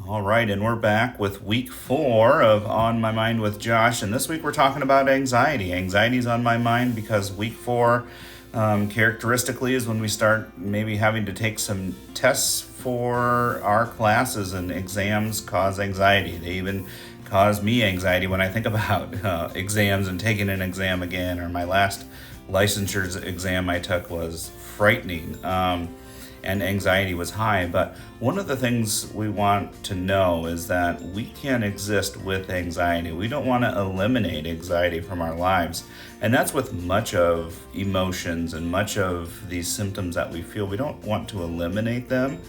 All right, and we're back with week 4 of On My Mind with Josh. And this week we're talking about anxiety. Anxiety's on my mind because week 4, characteristically, is when we start maybe having to take some tests for our classes, and exams cause anxiety. They even cause me anxiety when I think about exams and taking an exam again, or my last licensure exam I took was frightening. And anxiety was high. But one of the things we want to know is that we can't exist with anxiety. We don't want to eliminate anxiety from our lives. And that's with much of emotions and much of these symptoms that we feel. We don't want to eliminate them,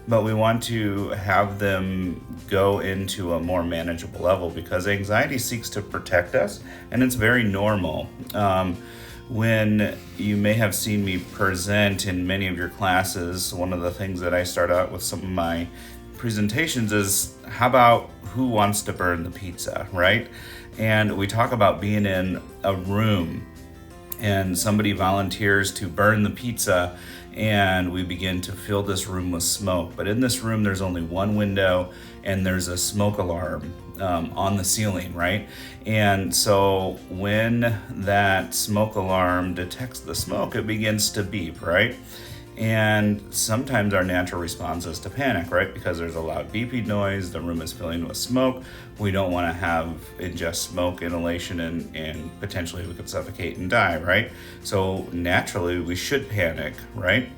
but we want to have them go into a more manageable level, because anxiety seeks to protect us, and it's very normal. When you may have seen me present in many of your classes, one of the things that I start out with some of my presentations is, how about who wants to burn the pizza, right? And we talk about being in a room and somebody volunteers to burn the pizza, and we begin to fill this room with smoke. But in this room, there's only one window, and there's a smoke alarm on the ceiling, right? And so when that smoke alarm detects the smoke, it begins to beep, right? And sometimes our natural response is to panic, right? Because there's a loud beeping noise, the room is filling with smoke. We don't want to ingest smoke inhalation, and potentially we could suffocate and die, right? So naturally we should panic, right?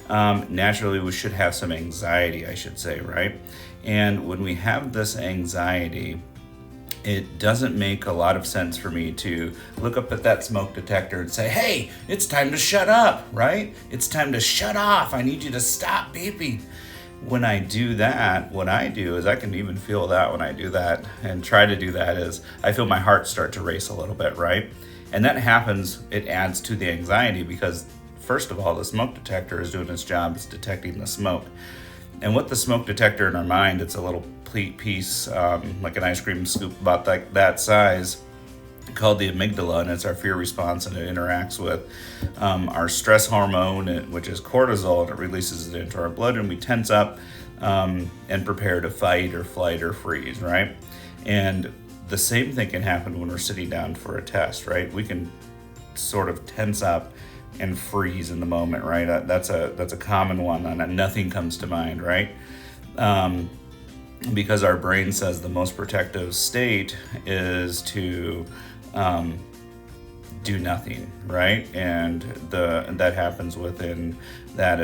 Naturally we should have some anxiety, I should say, right? And when we have this anxiety, it doesn't make a lot of sense for me to look up at that smoke detector and say, hey, it's time to shut up, right? It's time to shut off. I need you to stop beeping. When I do that, what I do is, I can even feel that when I do that and try to do that, is I feel my heart start to race a little bit, right? And that happens, it adds to the anxiety, because first of all, the smoke detector is doing its job, it's detecting the smoke. And with the smoke detector in our mind, it's a little piece, like an ice cream scoop about that size, called the amygdala, and it's our fear response, and it interacts with our stress hormone, which is cortisol, and it releases it into our blood, and we tense up and prepare to fight or flight or freeze, right? And the same thing can happen when we're sitting down for a test, right? We can sort of tense up and freeze in the moment, right? That's a common one, and nothing comes to mind, right? Because our brain says the most protective state is to do nothing, right? And that happens within that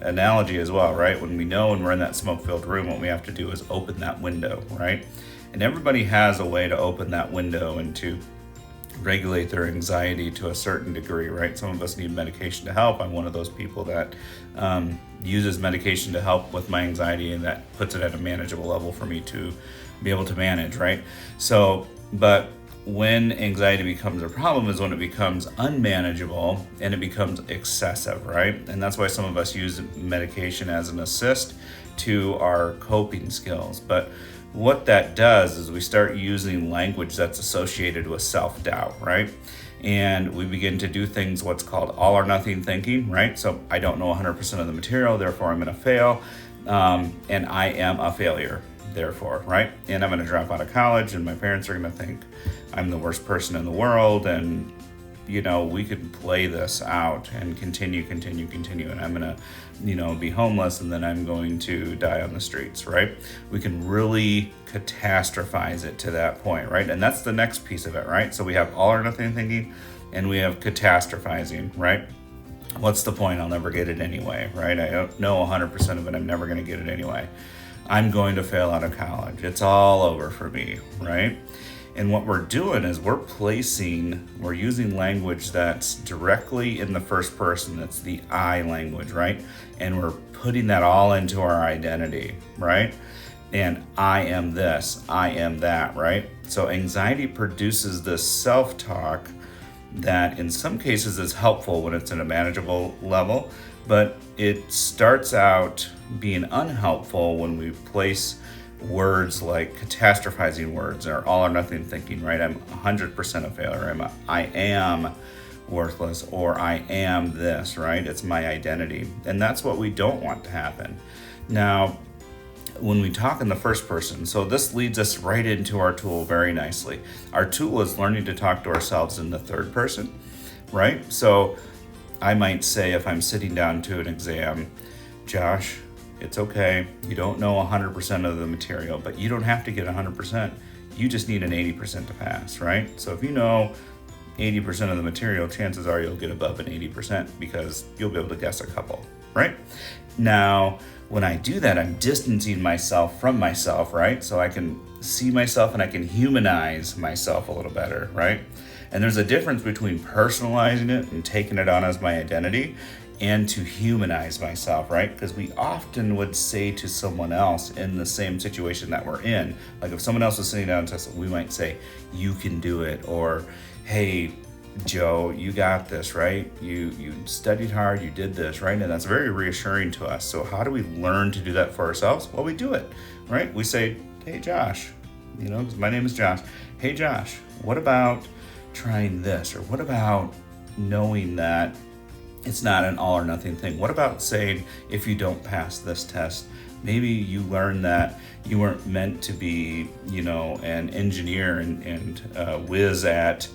analogy as well, right? When we know when we're in that smoke-filled room, what we have to do is open that window, right? And everybody has a way to open that window and to regulate their anxiety to a certain degree, right? Some of us need medication to help. I'm one of those people that uses medication to help with my anxiety, and that puts it at a manageable level for me to be able to manage, right? So, but when anxiety becomes a problem is when it becomes unmanageable and it becomes excessive, right? And that's why some of us use medication as an assist to our coping skills. But what that does is we start using language that's associated with self-doubt, right? And we begin to do things, what's called all or nothing thinking, right? So I don't know 100% of the material, therefore I'm going to fail, and I am a failure, therefore, right? And I'm going to drop out of college, and my parents are going to think I'm the worst person in the world, and we could play this out and continue, and I'm going to, be homeless, and then I'm going to die on the streets, right? We can really catastrophize it to that point, right? And that's the next piece of it, right? So we have all or nothing thinking, and we have catastrophizing, right? What's the point? I'll never get it anyway, right? I don't know 100% of it. I'm never going to get it anyway. I'm going to fail out of college. It's all over for me, right? And what we're doing is we're using language that's directly in the first person. That's the I language, right? And we're putting that all into our identity, right? And I am this, I am that, right? So anxiety produces this self-talk that in some cases is helpful when it's in a manageable level, but it starts out being unhelpful when we place words like catastrophizing words or all or nothing thinking, right? I'm 100% a failure. I am worthless, or I am this, right? It's my identity. And that's what we don't want to happen. Now, when we talk in the first person, so this leads us right into our tool very nicely. Our tool is learning to talk to ourselves in the third person, right? So I might say, if I'm sitting down to an exam, Josh, it's okay. You don't know 100% of the material, but you don't have to get 100%. You just need an 80% to pass, right? So if you know 80% of the material, chances are you'll get above an 80% because you'll be able to guess a couple, right? Now, when I do that, I'm distancing myself from myself, right? So I can see myself and I can humanize myself a little better, right? And there's a difference between personalizing it and taking it on as my identity and to humanize myself, right? Because we often would say to someone else in the same situation that we're in, like if someone else was sitting down to us, we might say, you can do it, or hey, Joe, you got this, right? You studied hard, you did this, right? And that's very reassuring to us. So how do we learn to do that for ourselves? Well, we do it, right? We say, hey, Josh, my name is Josh. Hey, Josh, what about trying this? Or what about knowing that it's not an all or nothing thing? What about saying, if you don't pass this test, maybe you learn that you weren't meant to be, an engineer and whiz at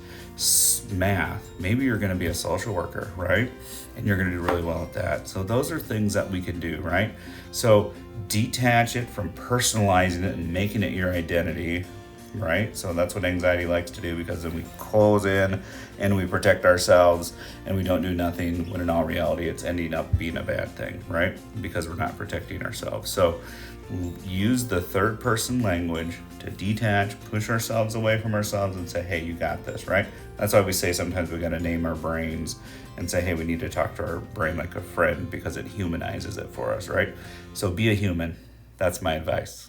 math. Maybe you're going to be a social worker, right? And you're going to do really well at that. So those are things that we can do, right? So detach it from personalizing it and making it your identity, right? So that's what anxiety likes to do, because then we close in and we protect ourselves and we don't do nothing, when in all reality it's ending up being a bad thing, right? Because we're not protecting ourselves. So use the third person language to detach, push ourselves away from ourselves and say, hey, you got this, right? That's why we say sometimes we got to name our brains and say, hey, we need to talk to our brain like a friend, because it humanizes it for us, right? So be a human. That's my advice.